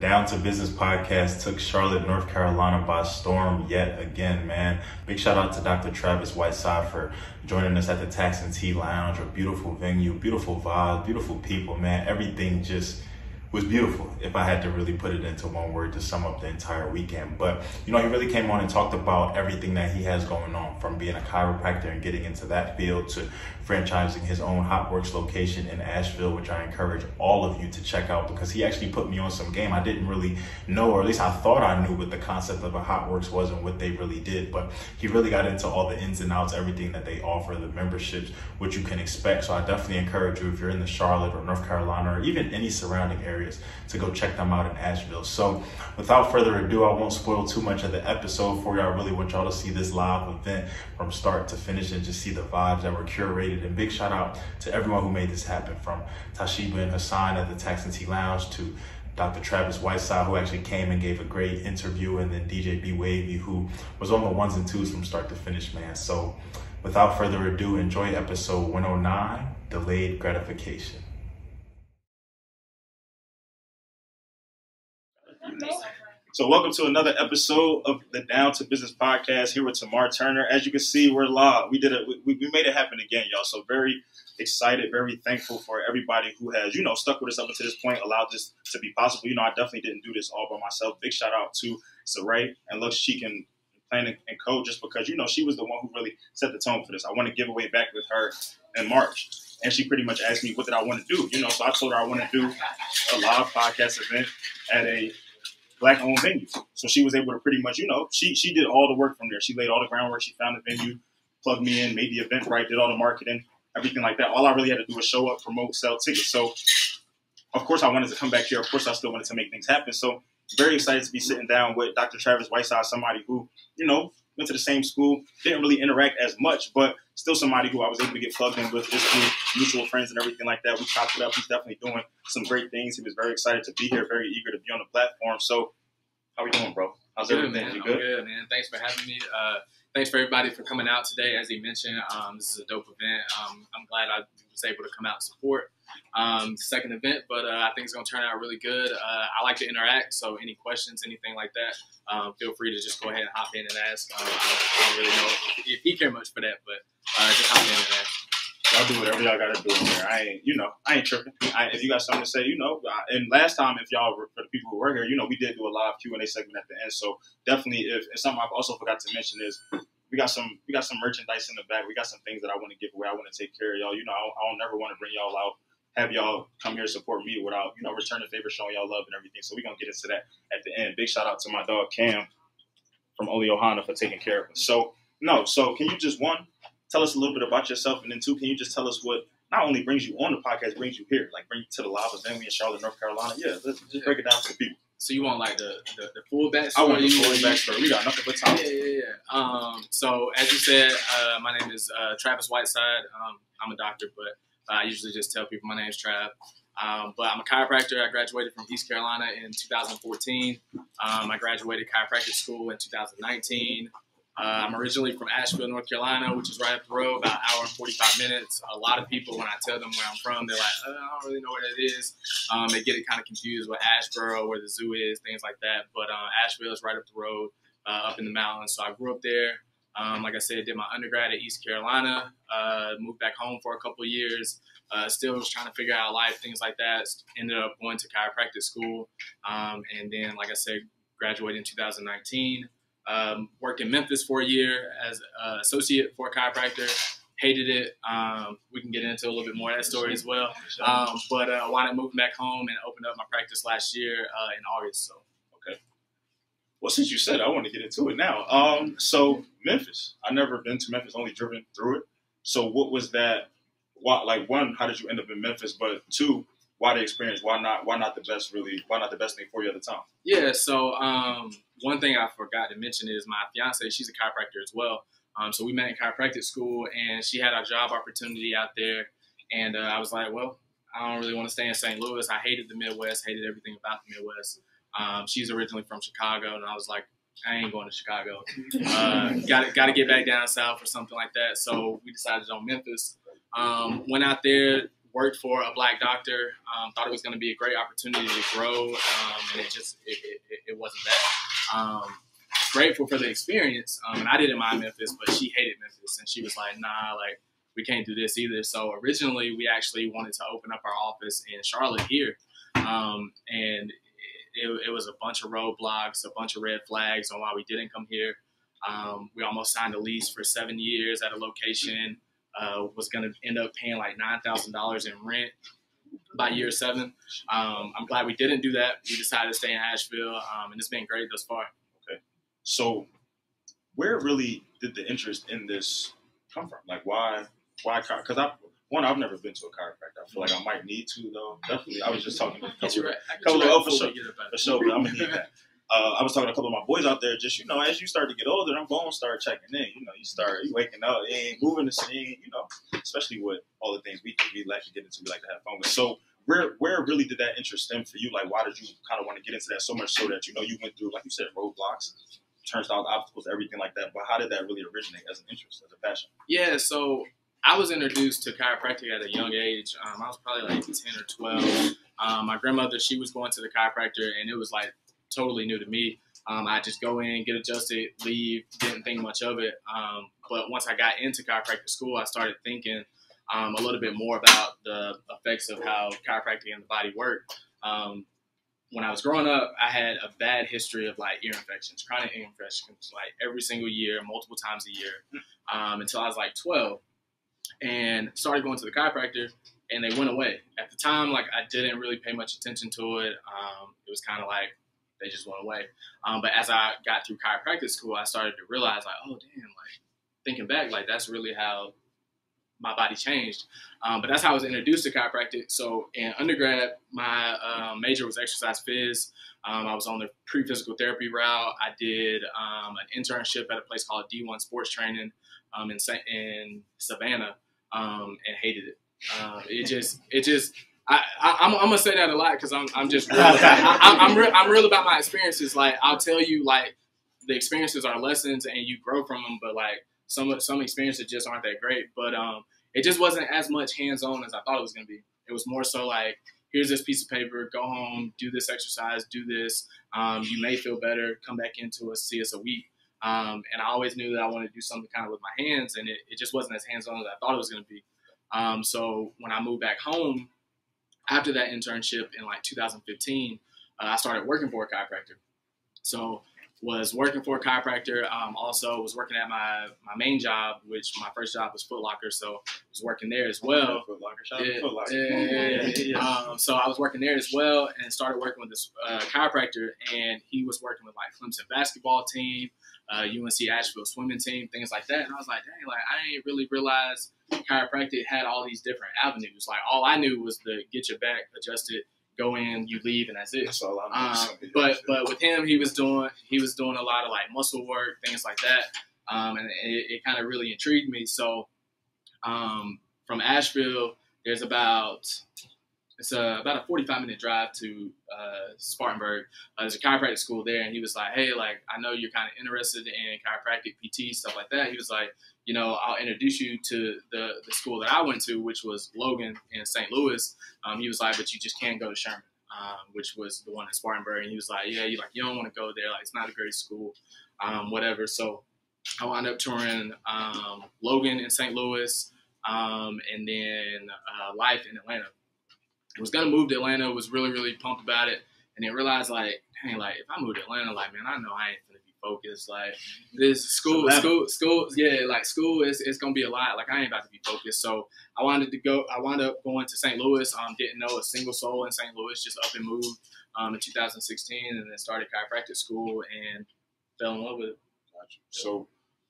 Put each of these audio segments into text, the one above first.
Down to Business podcast took Charlotte, North Carolina by storm yet again, man. Big shout out to Dr. Travis Whiteside for joining us at the Tax and Tea Lounge. A beautiful venue, beautiful vibes, beautiful people, man. Everything just was beautiful, if I had to really put it into one word to sum up the entire weekend. But, you know, he really came on and talked about everything that he has going on, from being a chiropractor and getting into that field to franchising his own HOTWORX location in Asheville, which I encourage all of you to check out because he actually put me on some game. I didn't really know, or at least I thought I knew what the concept of a HOTWORX was and what they really did. But he really got into all the ins and outs, everything that they offer, the memberships, what you can expect. So I definitely encourage you, if you're in the Charlotte or North Carolina or even any surrounding areas, to go check them out in Asheville. So without further ado, I won't spoil too much of the episode for you. I really want y'all to see this live event from start to finish and just see the vibes that were curated. And big shout out to everyone who made this happen, from Tashiba and Hassan at the Tax and Tea Lounge to Dr. Travis Whiteside, who actually came and gave a great interview, and then DJ B Wavy, who was on the ones and twos from start to finish, man. So without further ado, enjoy episode 109, Delayed Gratification. So welcome to another episode of the Down to Business podcast here with Tamar Turner. As you can see, we're live. We did it. We made it happen again, y'all. So very excited, very thankful for everybody who has, stuck with us up until this point, allowed this to be possible. I definitely didn't do this all by myself. Big shout out to Saray and Lux Cheek and Planning and Co. Just because, she was the one who really set the tone for this. I want to give away back with her in March. And she pretty much asked me, what did I want to do? So I told her I want to do a live podcast event at a Black-owned venue. So she was able to pretty much, she did all the work from there. She laid all the groundwork. She found the venue, plugged me in, made the event right, did all the marketing, everything like that. All I really had to do was show up, promote, sell tickets. So, of course, I wanted to come back here. Of course, I still wanted to make things happen. So, very excited to be sitting down with Dr. Travis Whiteside, somebody who, went to the same school, didn't really interact as much, but still somebody who I was able to get plugged in with just through mutual friends and everything like that. We chopped it up. He's definitely doing some great things. He was very excited to be here, very eager to be on the platform. So, how we doing, bro? How's everything? Man. You good? I'm good, man. Thanks for having me. Thanks for everybody for coming out today. As he mentioned, this is a dope event. I'm glad I was able to come out and support second event, but I think it's going to turn out really good. I like to interact, so any questions, anything like that, feel free to just go ahead and hop in and ask. I don't really know if he care much for that, but just hop in and ask. Y'all do whatever y'all gotta do in there. I ain't tripping. If you got something to say, and last time, for the people who were here, we did do a live Q&A segment at the end. So definitely, if something I also forgot to mention is we got some merchandise in the back. We got some things that I want to give away. I want to take care of y'all. I don't never want to bring y'all out, have y'all come here support me without, return the favor, showing y'all love and everything. So we're gonna get into that at the end. Big shout out to my dog Cam from Oli Ohana for taking care of us. So can you just tell us a little bit about yourself, and then two, can you just tell us what not only brings you on the podcast, brings you here, like bring you to the live event in Charlotte, North Carolina? Yeah, let's just break it down for the people. So you want like the full backstory? I want the full backstory. We got nothing but time. Yeah. So as you said, my name is Travis Whiteside. I'm a doctor, but I usually just tell people my name's Trav. But I'm a chiropractor. I graduated from East Carolina in 2014. I graduated chiropractic school in 2019. I'm originally from Asheville, North Carolina, which is right up the road, about an hour and 45 minutes. A lot of people, when I tell them where I'm from, they're like, I don't really know where that is. They get it kind of confused with Asheboro, where the zoo is, things like that. But Asheville is right up the road, up in the mountains. So I grew up there. Like I said, did my undergrad at East Carolina, moved back home for a couple of years. Still was trying to figure out life, things like that. Ended up going to chiropractic school. And then, like I said, graduated in 2019. Worked in Memphis for a year as an associate for a chiropractor. Hated it. We can get into a little bit more of that story as well. But wound up moving back home and opened up my practice last year in August. So. Okay. Well, since you said it, I want to get into it now. So Memphis, I've never been to Memphis, only driven through it. So what was that? One, how did you end up in Memphis? But two, why the experience? Why not the best thing for you at the time? Yeah, so one thing I forgot to mention is my fiance, she's a chiropractor as well. So we met in chiropractic school, and she had a job opportunity out there. And I was like, well, I don't really want to stay in St. Louis. I hated the Midwest, hated everything about the Midwest. She's originally from Chicago, and I was like, I ain't going to Chicago. Got to get back down south or something like that. So we decided on Memphis. Went out there, worked for a Black doctor. Thought it was going to be a great opportunity to grow, and it wasn't that. Grateful for the experience, and I didn't mind Memphis, but she hated Memphis, and she was like, nah, like, we can't do this either. So originally, we actually wanted to open up our office in Charlotte here, and it was a bunch of roadblocks, a bunch of red flags on why we didn't come here. We almost signed a lease for 7 years at a location, was going to end up paying like $9,000 in rent by year 7. I'm glad we didn't do that. We decided to stay in Asheville, and it's been great thus far. Okay. So where really did the interest in this come from? Like, why? Because I've never been to a chiropractor. I feel like I might need to, though. Definitely. I was just talking to a couple of, for sure, but I'm going to need that. I was talking to a couple of my boys out there, just, you know, as you start to get older, I'm going to start checking in. You know, you waking up, you ain't moving the scene, you know, especially with all the things we like to get into, we like to have fun with. So where really did that interest stem for you? Like, why did you kind of want to get into that so much so that, you know, you went through, like you said, roadblocks, turnstiles, obstacles, everything like that. But how did that really originate as an interest, as a passion? Yeah, so I was introduced to chiropractic at a young age. I was probably like 10 or 12. My grandmother, she was going to the chiropractor, and it was like totally new to me. I just go in, get adjusted, leave, didn't think much of it. But once I got into chiropractic school, I started thinking a little bit more about the effects of how chiropractic and the body work. When I was growing up, I had a bad history of like ear infections, chronic ear infections, like every single year, multiple times a year, until I was like 12. And started going to the chiropractor, and they went away. At the time, like, I didn't really pay much attention to it. It was kind of like they just went away. But as I got through chiropractic school, I started to realize, like, oh, damn, like, thinking back, like, that's really how my body changed. But that's how I was introduced to chiropractic. So in undergrad, my major was exercise phys. I was on the pre-physical therapy route. I did an internship at a place called D1 Sports Training in Savannah, and hated it. I'm gonna say that a lot because I'm just real. I'm real about my experiences. Like, I'll tell you, like, the experiences are lessons and you grow from them. But like some experiences just aren't that great. But it just wasn't as much hands-on as I thought it was gonna be. It was more so like, here's this piece of paper, go home, do this exercise, do this. You may feel better, come back into us, see us a week. And I always knew that I wanted to do something kind of with my hands, and it just wasn't as hands-on as I thought it was going to be. So when I moved back home after that internship in like 2015, I started working for a chiropractor. So was working for a chiropractor. Also was working at my main job, which my first job was Foot Locker. So I was working there as well. Foot Locker shop. Foot Locker. Yeah. So I was working there as well, and started working with this chiropractor, and he was working with like Clemson basketball team, UNC Asheville swimming team, things like that. And I was like, dang, like, I didn't really realize chiropractic had all these different avenues. Like, all I knew was to get your back adjusted, go in, you leave, and that's it. That's all I know. But with him, he was doing a lot of like muscle work, things like that, and it kind of really intrigued me. So from Asheville, there's about a 45-minute drive to Spartanburg. There's a chiropractic school there, and he was like, hey, like, I know you're kind of interested in chiropractic, PT, stuff like that. He was like, you know, I'll introduce you to the school that I went to, which was Logan in St. Louis. He was like, but you just can't go to Sherman, which was the one in Spartanburg. And he was like, yeah, you don't want to go there. Like, it's not a great school, whatever. So I wound up touring Logan in St. Louis, and then Life in Atlanta. I was going to move to Atlanta, was really, really pumped about it, and then realized, like, dang, like, if I move to Atlanta, like, man, I know I ain't going to be focused. Like, this school, yeah, like, school it's going to be a lot. Like, I ain't about to be focused. So I wound up going to St. Louis. Didn't know a single soul in St. Louis, just up and moved in 2016, and then started chiropractic school and fell in love with it. Gotcha. So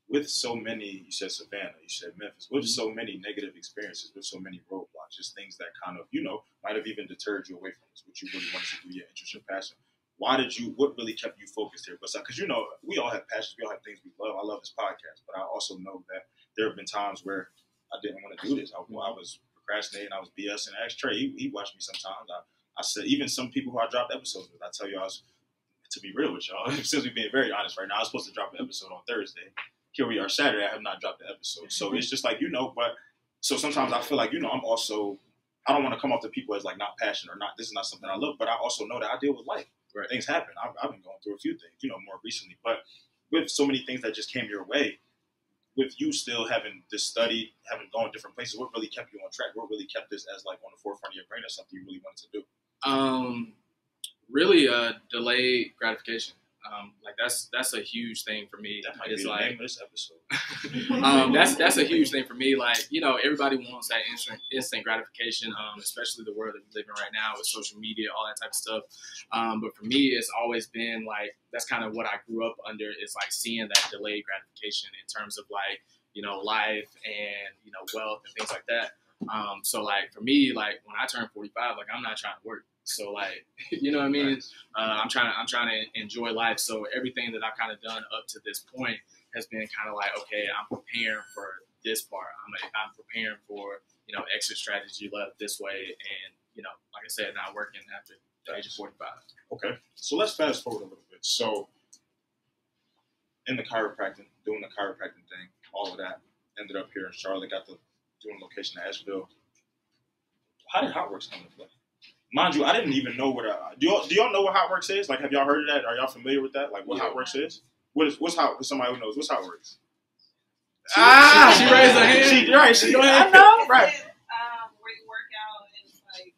with so many, you said Savannah, you said Memphis, with so many negative experiences, with so many roadblocks, just things that kind of, you know, might have even deterred you away from this, what you really wanted to do, your interest, your passion. What really kept you focused here? Because, you know, we all have passions, we all have things we love. I love this podcast, but I also know that there have been times where I didn't want to do this. I was procrastinating, I was BSing. I asked Trey, he watched me sometimes. I said, even some people who I dropped episodes with, I tell you, to be real with y'all, since we're being very honest right now, I was supposed to drop an episode on Thursday. Here we are Saturday, I have not dropped the episode. So it's just like, you know, but so sometimes I feel like, you know, I'm also I don't want to come off to people as like not passionate or not. This is not something I love, but I also know that I deal with life. Right. Things happen. I've been going through a few things, more recently. But with so many things that just came your way, with you still having this study, having gone different places, what really kept you on track? What really kept this as like on the forefront of your brain as something you really wanted to do? Really, delayed gratification. Like that's a huge thing for me. That might it's be the like, name of this episode. that's a huge thing for me. Like, everybody wants that instant gratification, especially the world that we live in right now with social media, all that type of stuff. But for me, it's always been like, that's kind of what I grew up under, is like seeing that delayed gratification in terms of like, life and, wealth and things like that. So like for me, like when I turn 45, like I'm not trying to work. So like, you know what I mean? I'm trying to enjoy life. So everything that I've kind of done up to this point has been kind of like, okay, I'm preparing for this part. I'm preparing for, exit strategy left this way. And, like I said, not working after the age of 45. Okay. So let's fast forward a little bit. So in the chiropractic, doing the chiropractic thing, all of that, ended up here in Charlotte, got the doing location in Asheville. How did HOTWORX come into play? Mind you, I didn't even know what do y'all know what HOTWORX is? Like, have y'all heard of that? Are y'all familiar with that? Like, what HOTWORX is? What's somebody who knows what's HOTWORX? She raised her hand. She go ahead. I know, right? Where you work out and it's like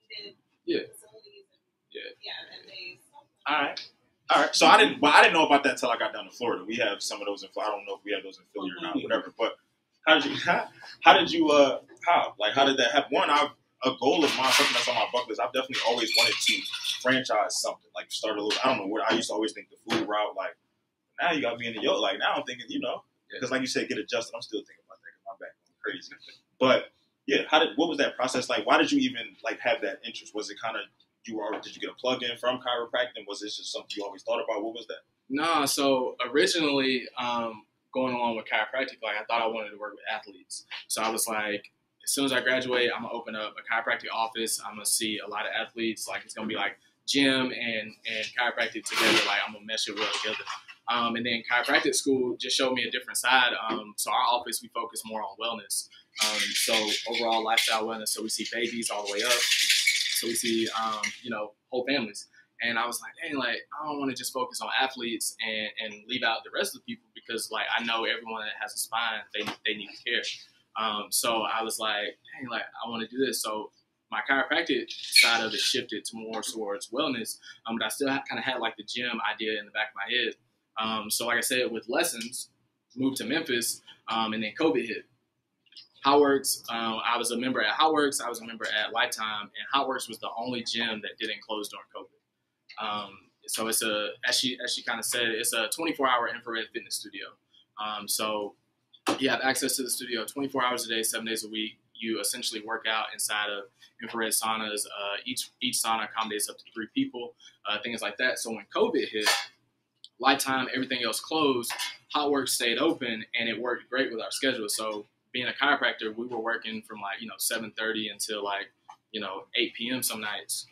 heated facilities. And days. All right. So I didn't know about that until I got down to Florida. We have some of those in Florida. I don't know if we have those in Philly or not, whatever. But how did that happen? One, a goal of mine, something that's on my bucket list. I've definitely always wanted to franchise something, like start a little. I don't know what I used to always think the food route. Like now you got me in the like now I'm thinking, because like you said, get adjusted. I'm still thinking about that because my back going crazy. But yeah, what was that process like? Why did you even like have that interest? Was it kind of did you get a plug in from chiropractic? Was this just something you always thought about? What was that? No, so originally going along with chiropractic, like I thought I wanted to work with athletes. So I was like, as soon as I graduate, I'm gonna open up a chiropractic office. I'm gonna see a lot of athletes. Like it's gonna be like gym and chiropractic together. Like I'm gonna mesh it well together. And then chiropractic school just showed me a different side. So our office, we focus more on wellness. So overall lifestyle wellness. So we see babies all the way up. So we see, whole families. And I was like, dang, like, I don't want to just focus on athletes and leave out the rest of the people because, like, I know everyone that has a spine, they need care. So I was like, dang, like, I want to do this. So my chiropractic side of it shifted to more towards wellness. But I still kind of had, like, the gym idea in the back of my head. So like I said, with lessons, moved to Memphis, and then COVID hit. HOTWORX, I was a member at HOTWORX, I was a member at Lifetime, and HOTWORX was the only gym that didn't close during COVID. So it's as she kind of said, it's a 24-hour infrared fitness studio. So you have access to the studio 24 hours a day, 7 days a week. You essentially work out inside of infrared saunas. Each sauna accommodates up to 3 people, things like that. So when COVID hit, Lifetime, everything else closed, HOTWORX stayed open, and it worked great with our schedule. So being a chiropractor, we were working from 7:30 until 8 p.m. some nights.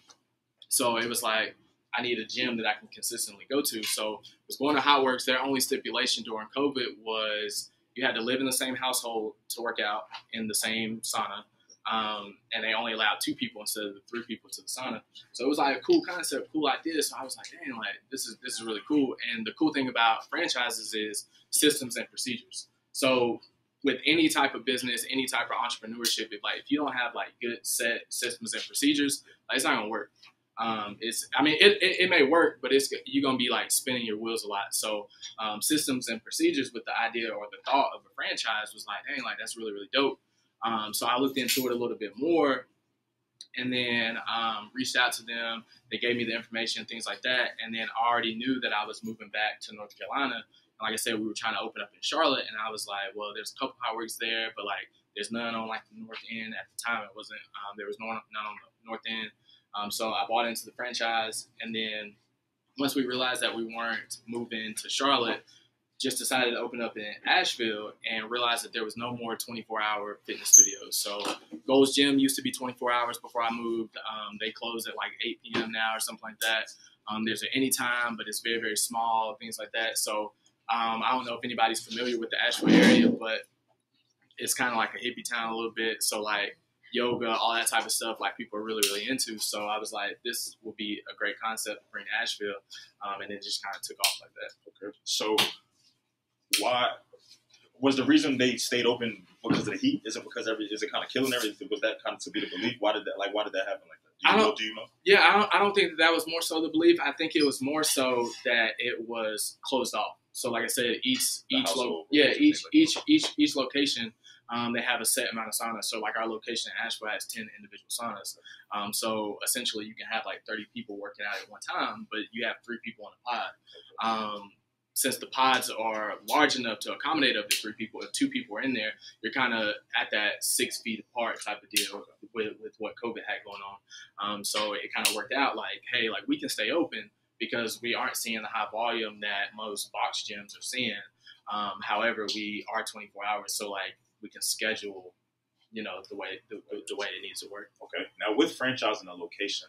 So it was like, I need a gym that I can consistently go to. So I was going to HOTWORX. Their only stipulation during COVID was you had to live in the same household to work out in the same sauna. And they only allowed 2 people instead of the 3 people to the sauna. So it was like a cool concept, cool idea. So I was like, dang, like this is really cool. And the cool thing about franchises is systems and procedures. So with any type of business, any type of entrepreneurship, if you don't have good set systems and procedures, it's not gonna work. It may work, but you're gonna be spinning your wheels a lot. So systems and procedures with the idea or the thought of a franchise was dang, that's really, really dope. So I looked into it a little bit more, and then reached out to them. They gave me the information, things like that, and then I already knew that I was moving back to North Carolina. Like I said, we were trying to open up in Charlotte, and I was like, well, there's a couple HOTWORX there, but there's none on the north end at the time. It wasn't. There was none on the north end. So I bought into the franchise, and then once we realized that we weren't moving to Charlotte, just decided to open up in Asheville and realized that there was no more 24-hour fitness studios. So Gold's Gym used to be 24 hours before I moved. They close at 8 p.m. now or something like that. There's an anytime, but it's very, very small, things like that. So I don't know if anybody's familiar with the Asheville area, but it's kind of like a hippie town a little bit. So yoga, all that type of stuff, like people are really, really into. So I was like, this will be a great concept to bring to Asheville. And it just kind of took off like that. Okay. So why was the reason they stayed open because of the heat? Is it because is it kind of killing everything? Was that kind of to be the belief? Why did that happen like that? Do you know? Yeah, I don't think that was more so the belief. I think it was more so that it was closed off. So like I said, each location, they have a set amount of saunas. So like our location in Asheville has 10 individual saunas. So essentially you can have like 30 people working out at one time, but you have 3 people in a pod. Since the pods are large enough to accommodate up to 3 people, if 2 people are in there, you're kind of at that 6 feet apart type of deal with what COVID had going on. So it kind of worked out like, hey, like we can stay open because we aren't seeing the high volume that most box gyms are seeing. However, we are 24 hours, so like we can schedule, the way it needs to work. Okay. Now with franchising a location,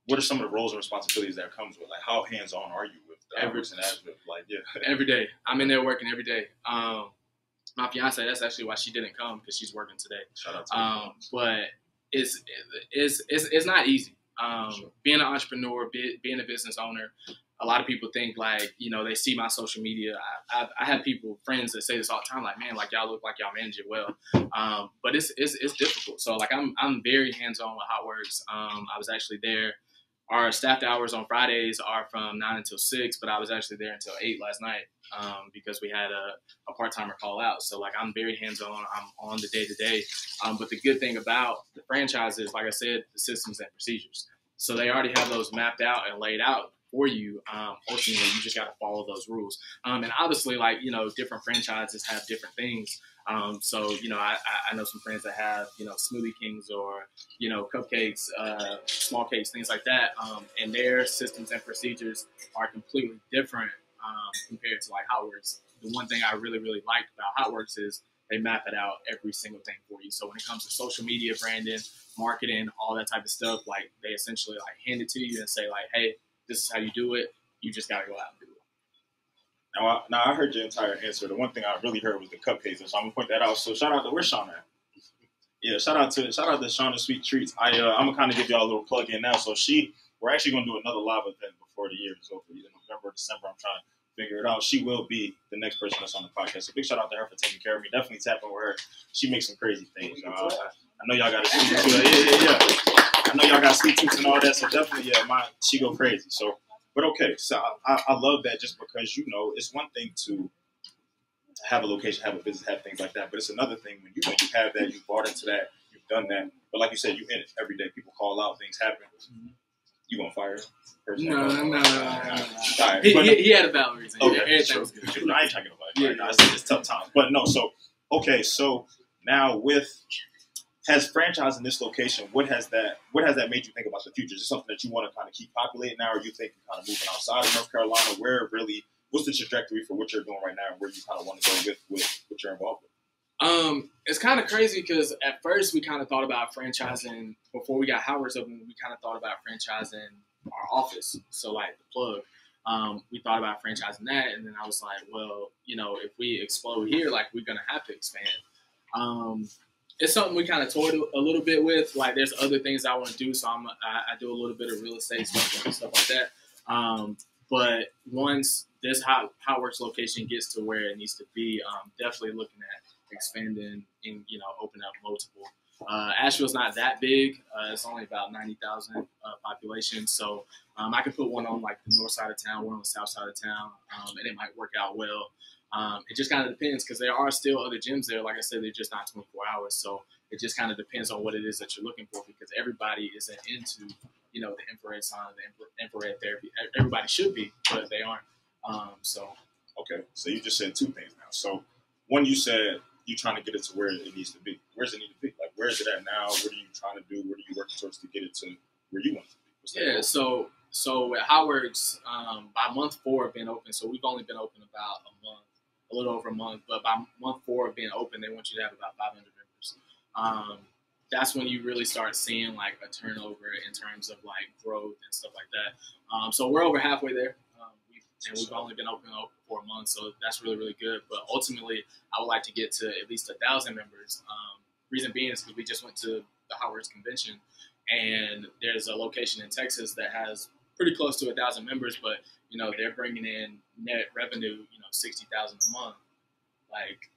what are some of the roles and responsibilities that comes with? Like, how hands-on are you with HOTWORX and Asheville? Like, yeah. Every day. I'm in there working every day. My fiance, that's actually why she didn't come, because she's working today. Shout out to her. But it's not easy. Sure. Being an entrepreneur, being a business owner, a lot of people think like, they see my social media. I have friends that say this all the time, like, man, like y'all look like y'all manage it well. But it's difficult. So like I'm very hands-on with HOTWORX. I was actually there. Our staffed hours on Fridays are from 9 until 6, but I was actually there until 8 last night because we had a part-timer call out. So, like, I'm very hands-on. I'm on the day-to-day. But the good thing about the franchise is, like I said, the systems and procedures. So they already have those mapped out and laid out for you. Ultimately, you just got to follow those rules. And obviously, like, different franchises have different things. So, I know some friends that have, Smoothie Kings or, cupcakes, small cakes, things like that. And their systems and procedures are completely different compared to like HOTWORX. The one thing I really, really liked about HOTWORX is they map it out every single thing for you. So when it comes to social media, branding, marketing, all that type of stuff, like they essentially like hand it to you and say like, hey, this is how you do it. You just got to go out and do it. Now I heard your entire answer. The one thing I really heard was the cupcakes, so I'm gonna point that out. So shout out to where's Shauna at? Yeah, shout out to Shauna Sweet Treats. I'm gonna kind of give y'all a little plug in now. So we're actually gonna do another live event before the year is over, either November or December. I'm trying to figure it out. She will be the next person that's on the podcast. So big shout out to her for taking care of me. Definitely tap in with her. She makes some crazy things. I know y'all got a sweet tooth. Yeah. I know y'all got sweet tooth and all that. So definitely, she go crazy. So. But okay, so I love that just because, it's one thing to have a location, have a business, have things like that. But it's another thing when you have that, you've bought into that, you've done that. But like you said, you in it every day. People call out, things happen. You gonna fire him? No. Right. He had a valid reason. Okay, Everything was good. I ain't talking about it. Right? It's tough times. But no, so now has franchising this location, what has that made you think about the future? Is it something that you want to kind of keep populating now, or you think kind of moving outside of North Carolina? What's the trajectory for what you're doing right now, and where you kind of want to go with what you're involved with? It's kind of crazy because at first we kind of thought about franchising before we got HOTWORX open. We kind of thought about franchising our office, so like the plug. We thought about franchising that, and then I was like, well, if we explode here, like we're gonna have to expand. It's something we kind of toyed a little bit with. Like, there's other things I want to do, so I do a little bit of real estate stuff and stuff like that. But once this HOTWORX location gets to where it needs to be, definitely looking at expanding and open up multiple. Asheville's not that big. It's only about 90,000 population, so I could put one on like the north side of town, one on the south side of town, and it might work out well. It just kind of depends because there are still other gyms there. Like I said, they're just not 24 hours. So it just kind of depends on what it is that you're looking for because everybody isn't into, the infrared sauna, the infrared therapy. Everybody should be, but they aren't. Okay. So you just said 2 things now. So one, you said you're trying to get it to where it needs to be. Where does it need to be? Like, where is it at now? What are you trying to do? What are you working towards to get it to where you want it to be? Yeah. So with HOTWORX, by month 4 of being open, so we've only been open about a little over a month, but by month 4 of being open, they want you to have about 500 members. That's when you really start seeing like a turnover in terms of like growth and stuff like that. So we're over halfway there, we've only been open for a month, so that's really, really good. But ultimately, I would like to get to at least 1,000 members reason being is because we just went to the HOTWORX convention, and there's a location in Texas that has pretty close to 1,000 members, but you know they're bringing in net revenue, you know, $60,000 a month, like,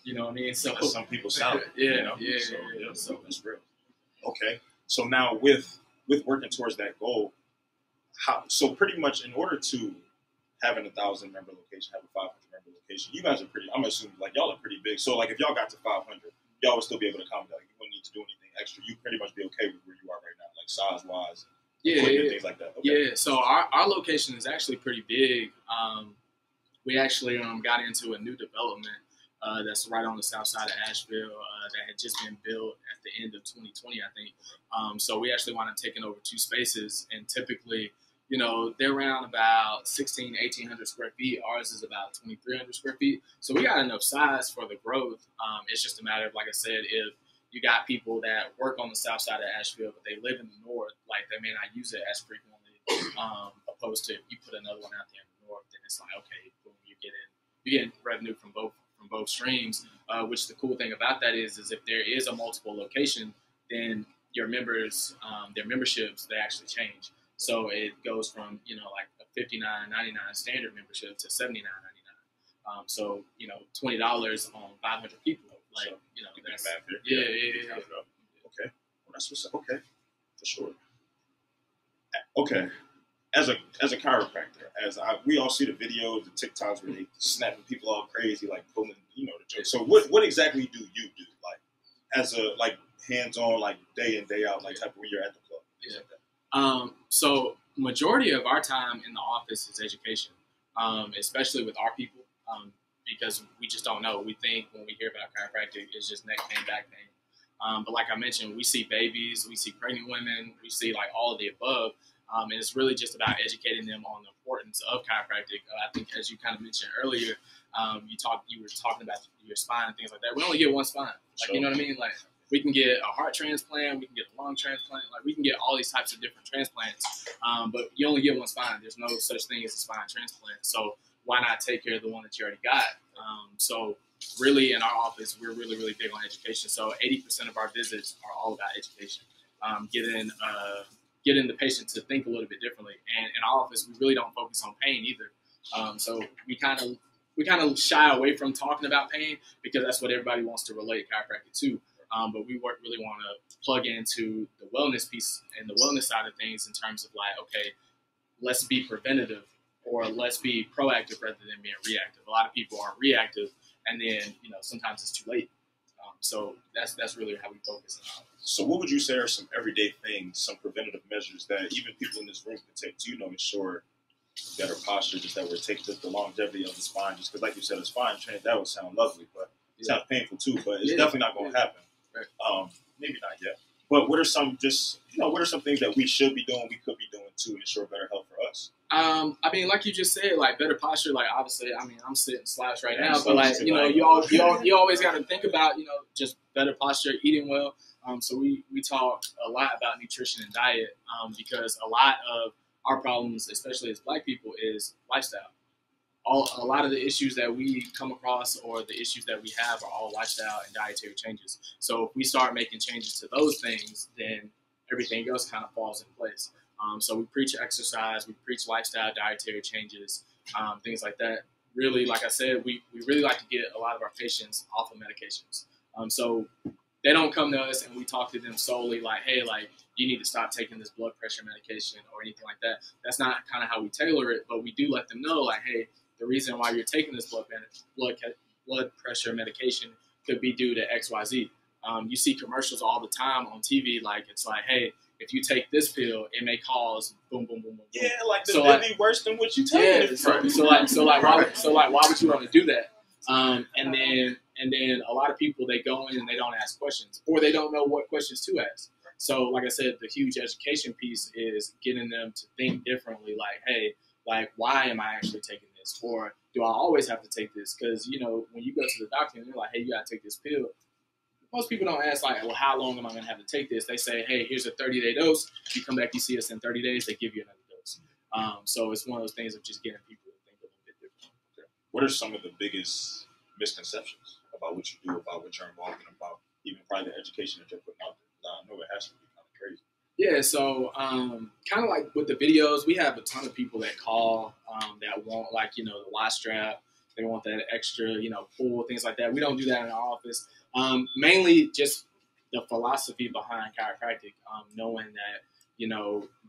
you know what I mean? So that's some people's salary. Yeah, you know? yeah, so, yeah. So that's real. Okay, so now with working towards that goal, so pretty much in order to having 1,000 member location, have a 500 member location, you guys are pretty. I'm assuming like y'all are pretty big. So like if y'all got to 500, y'all would still be able to accommodate. You wouldn't need to do anything extra. You pretty much be okay with where you are right now, like size wise, equipment, things like that. Okay. Yeah. So our location is actually pretty big. We actually got into a new development that's right on the south side of Asheville that had just been built at the end of 2020, I think. So we actually wound up taking over 2 spaces, and typically, you know, they're around about 1,800 square feet. Ours is about 2,300 square feet. So we got enough size for the growth. It's just a matter of, like I said, if you got people that work on the south side of Asheville, but they live in the north, like they may not use it as frequently, opposed to if you put another one out there in the north, then it's like, okay, boom, you're getting revenue from both streams. Which the cool thing about that is if there is a multiple location, then your members, their memberships, they actually change. So it goes from, you know, like a $59.99 standard membership to $79.99. So, you know, $20 on 500 people. Like, so, you know, that's yeah. Okay, well, that's what's up. Okay, for sure. Okay, as a chiropractor, we all see the videos, the TikToks where they snapping people all crazy, like pulling, you know, the joke. So what exactly do you do, like as a hands-on, like day in day out, like type of when you're at the club? Yeah. So majority of our time in the office is education, especially with our people, because we just don't know. We think when we hear about chiropractic, it's just neck pain, back pain. But like I mentioned, we see babies, we see pregnant women, we see like all of the above. And it's really just about educating them on the importance of chiropractic. I think as you kind of mentioned earlier, you were talking about your spine and things like that. We only get one spine. Like, you know what I mean? Like, we can get a heart transplant, we can get a lung transplant, like we can get all these types of different transplants, but you only get one spine. There's no such thing as a spine transplant. So why not take care of the one that you already got? So really in our office, we're really, really big on education. So 80% of our visits are all about education, getting the patient to think a little bit differently. And in our office, we really don't focus on pain either. So we kind of shy away from talking about pain because that's what everybody wants to relate chiropractic to. But we really want to plug into the wellness piece and the wellness side of things in terms of like, okay, let's be preventative or let's be proactive rather than being reactive. A lot of people are reactive, and then, you know, sometimes it's too late. So that's really how we focus on it. So what would you say are some everyday things, some preventative measures that even people in this room can take to, you know, ensure better posture, just that would take the longevity of the spine? Just because, like you said, a spine change, that would sound lovely, but it sounds painful too, but it's definitely not going to happen. Right. Maybe not yet. But what are some things that we should be doing, we could be doing to ensure better health for us? I mean, like you just said, like better posture. Like obviously, I mean, I'm sitting slouched right now, but like, you know, you always got to think about, you know, just better posture, eating well. So we talk a lot about nutrition and diet because a lot of our problems, especially as Black people, is lifestyle. A lot of the issues that we come across or the issues that we have are all lifestyle and dietary changes. So if we start making changes to those things, then everything else kind of falls in place. So we preach exercise, we preach lifestyle, dietary changes, things like that. Really, like I said, we really like to get a lot of our patients off of medications. So they don't come to us and we talk to them solely like, hey, like you need to stop taking this blood pressure medication or anything like that. That's not kind of how we tailor it, but we do let them know like, hey, the reason why you're taking this blood pressure medication could be due to XYZ. You see commercials all the time on TV, like it's like, hey, if you take this pill, it may cause boom, boom, boom, boom. Yeah, like this would be worse than what you taking. Yeah, so why would you want to do that? And then a lot of people, they go in and they don't ask questions, or they don't know what questions to ask. So, like I said, the huge education piece is getting them to think differently. Like, hey, like why am I actually taking this, or do I always have to take this? Because you know, when you go to the doctor and they're like, hey, you got to take this pill. Most people don't ask like, well, how long am I going to have to take this? They say, hey, here's a 30-day dose. You come back, you see us in 30 days, they give you another dose. So it's one of those things of just getting people to think a little bit different. Okay. What are some of the biggest misconceptions about what you do, about what you're involved in, about even probably the education that you're putting out there? I know it has to be kind of crazy. Yeah, so kind of like with the videos, we have a ton of people that call that want, like, the Y strap. They want that extra, pull, things like that. We don't do that in our office. Mainly just the philosophy behind chiropractic, knowing that,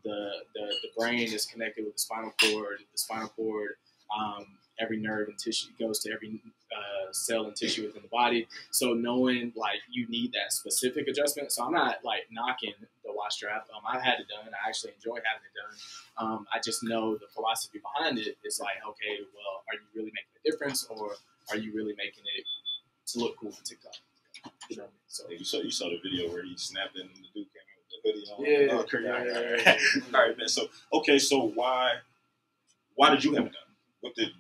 the brain is connected with the spinal cord. The spinal cord, every nerve and tissue goes to every cell and tissue within the body. So knowing, like, you need that specific adjustment. So I'm not, like, knocking the Y strap. I've had it done. I actually enjoy having it done. I just know the philosophy behind it is like, okay, well, are you really making a difference, or are you really making it to look cool for TikTok? You know what I mean? So you saw the video where he snapped in, the dude came in with the hoodie on. Yeah. All right, man. So why did you have it done?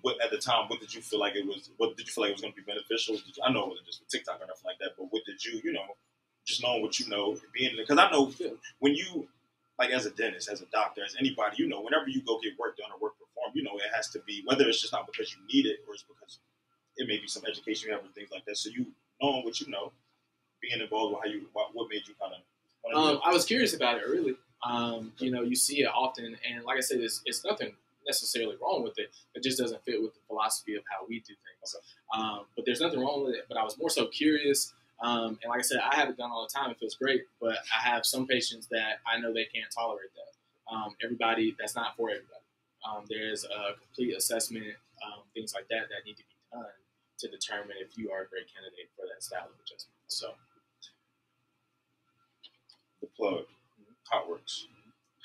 What at the time? What did you feel like it was? What did you feel like it was going to be beneficial? I know it wasn't just with TikTok or nothing like that, but what did you, just knowing what you know, being, because I know when you, like, as a dentist, as a doctor, as anybody, whenever you go get work done or work performed, it has to be, whether it's just not because you need it or it's because it may be some education you have and things like that. So you knowing what you know, being involved with what made you kind of. I was curious about it early. You see it often, and like I said, it's nothing necessarily wrong with it. It just doesn't fit with the philosophy of how we do things. Okay. But there's nothing wrong with it. But I was more so curious. And like I said, I have it done all the time. It feels great. But I have some patients that I know they can't tolerate that. Everybody, that's not for everybody. There's a complete assessment, things like that need to be done to determine if you are a great candidate for that style of adjustment. So, the plug, HOTWORX.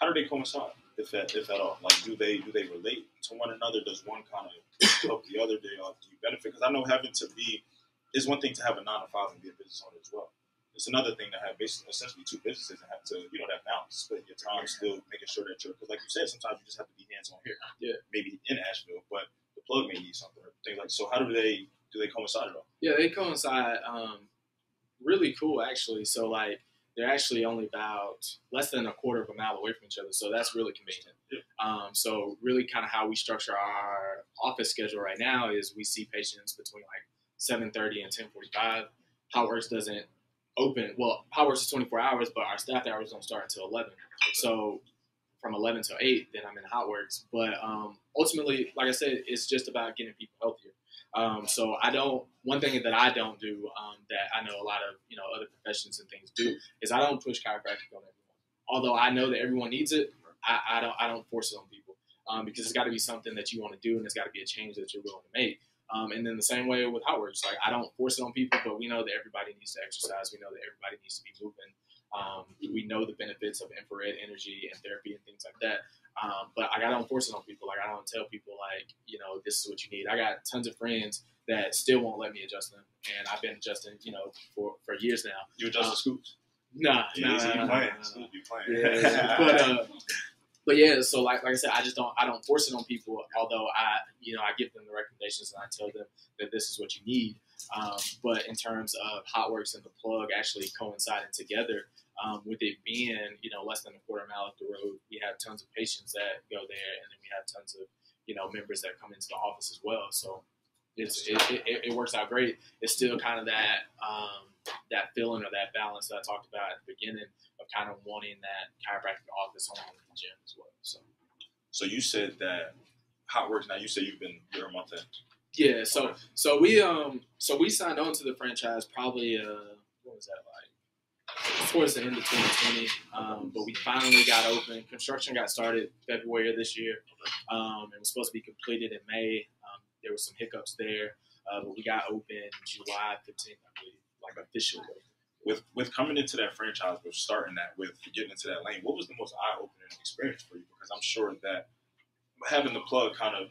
How do they coincide, if at all? Like, do they relate to one another? Does one kind of help the other? Do you benefit? Because I know it's one thing to have a 9-to-5 and be a business owner as well. It's another thing to have essentially two businesses and have to, that balance, split your time, still making sure that because like you said, sometimes you just have to be hands on here. Yeah. Maybe in Asheville, but the plug may need something or things like. So how do they coincide at all? Yeah, they coincide. Really cool, actually. So, like, they're actually only about less than a quarter of a mile away from each other. So that's really convenient. Yeah. So really kind of how we structure our office schedule right now is we see patients between like 7:30 and 10:45. HOTWORX doesn't open. Well, HOTWORX is 24 hours, but our staff hours don't start until 11. So from 11 to 8, then I'm in HOTWORX. But ultimately, like I said, it's just about getting people healthier. So one thing that I don't do, that I know a lot of, other professions and things do, is I don't push chiropractic on everyone. Although I know that everyone needs it, I don't force it on people, because it's got to be something that you want to do, and it's got to be a change that you're willing to make. And then the same way with HOTWORX, like, I don't force it on people, but we know that everybody needs to exercise. We know that everybody needs to be moving. We know the benefits of infrared energy and therapy and things like that. But I don't force it on people. Like, I don't tell people, like, this is what you need. I got tons of friends that still won't let me adjust them, and I've been adjusting, for years now. You adjust the scoops? Nah. You playing. But yeah, so like I said, I don't force it on people. Although I give them the recommendations and I tell them that this is what you need. But in terms of HOTWORX and the plug actually coinciding together, with it being, less than a quarter mile up the road, we have tons of patients that go there, and then we have tons of, members that come into the office as well. So it works out great. It's still kind of that feeling or that balance that I talked about at the beginning of kind of wanting that chiropractic office along with the gym as well. So you said that HOTWORX. Now you say you're a month in. Yeah. So we signed on to the franchise probably what was that, like towards the end of 2020. But we finally got open. Construction got started February of this year. It was supposed to be completed in May. There were some hiccups there, but we got open July 15th, I believe, like officially. With coming into that franchise, with starting that, with getting into that lane, what was the most eye-opening experience for you? Because I'm sure that having the plug kind of,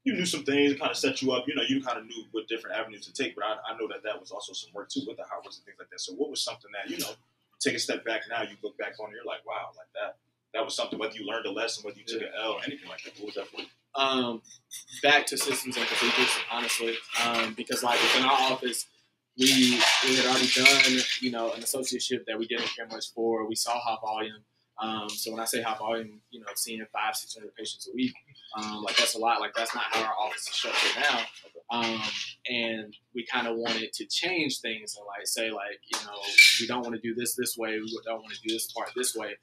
you knew some things, it kind of set you up. You kind of knew what different avenues to take, but I know that was also some work too with the HOTWORX and things like that. So what was something that, take a step back now, you look back on it, you're like, wow, like that was something, whether you learned a lesson, whether you took an L, anything like that. What was that for you? Back to systems and procedures, honestly, because like within our office, we had already done, an associateship that we didn't care much for. We saw high volume. So when I say high volume, you know, seeing 500-600 patients a week, like that's a lot. Like that's not how our office is structured now. And we kind of wanted to change things and like say like, you know, we don't want to do this way. We don't want to do this part this way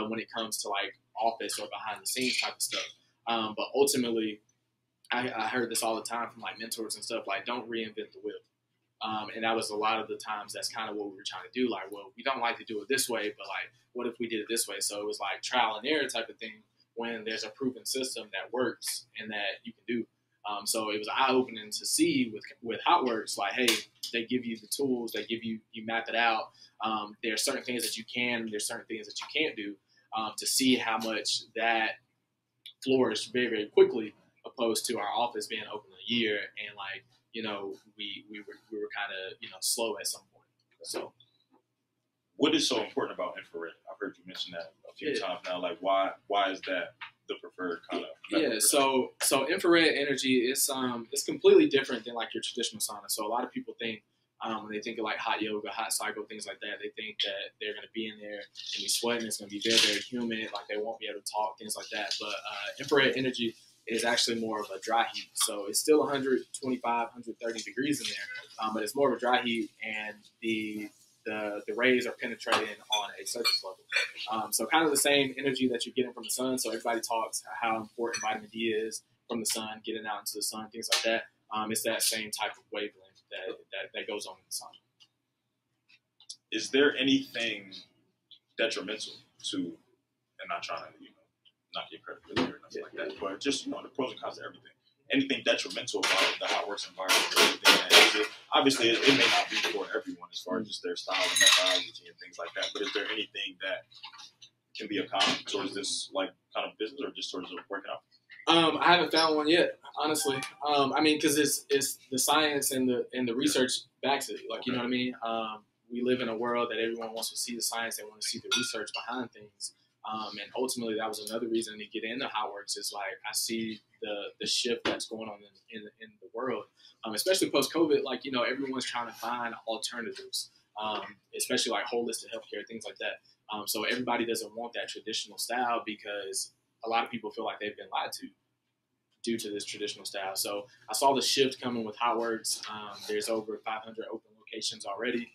when it comes to like office or behind the scenes type of stuff. But ultimately, I heard this all the time from like mentors and stuff, like don't reinvent the wheel. And that was a lot of the times that's kind of what we were trying to do. Like, well, we don't like to do it this way, but like, what if we did it this way? So it was like trial and error type of thing when there's a proven system that works and that you can do. So it was eye-opening to see with HOTWORX, like, hey, they give you the tools, they give you map it out. There are certain things that you can, there's certain things that you can't do to see how much that flourished very, very quickly opposed to our office being open a year and like, you know, we were kind of, you know, slow at some point. So, what is so important about infrared? I've heard you mention that a few times now. Like, why is that the preferred kind of? Yeah. So infrared energy is it's completely different than like your traditional sauna. So a lot of people think when they think of like hot yoga, hot cycle, things like that, they think that they're going to be in there and be sweating. It's going to be very, very humid. Like they won't be able to talk, things like that. But infrared energy is actually more of a dry heat. So it's still 125, 130 degrees in there, but it's more of a dry heat, and the rays are penetrating on a surface level. So kind of the same energy that you're getting from the sun. So everybody talks how important vitamin D is from the sun, getting out into the sun, things like that. It's that same type of wavelength that goes on in the sun. Is there anything detrimental to, and not trying to, you know, not get credibility or nothing like that, but just, you know, the pros and cons of everything. Anything detrimental about the HOTWORX environment or anything that is, obviously it may not be for everyone as far as just their style and methodology and things like that, but is there anything that can be a con towards this like kind of business or just towards working out? I haven't found one yet, honestly. I mean, because it's the science and the research backs it. Like, you know what I mean? We live in a world that everyone wants to see the science, they want to see the research behind things. And ultimately, that was another reason to get into HOTWORX is like I see the shift that's going on in the world, especially post-COVID. Like, you know, everyone's trying to find alternatives, especially like holistic healthcare, things like that. So everybody doesn't want that traditional style because a lot of people feel like they've been lied to due to this traditional style. So I saw the shift coming with HOTWORX. There's over 500 open locations already.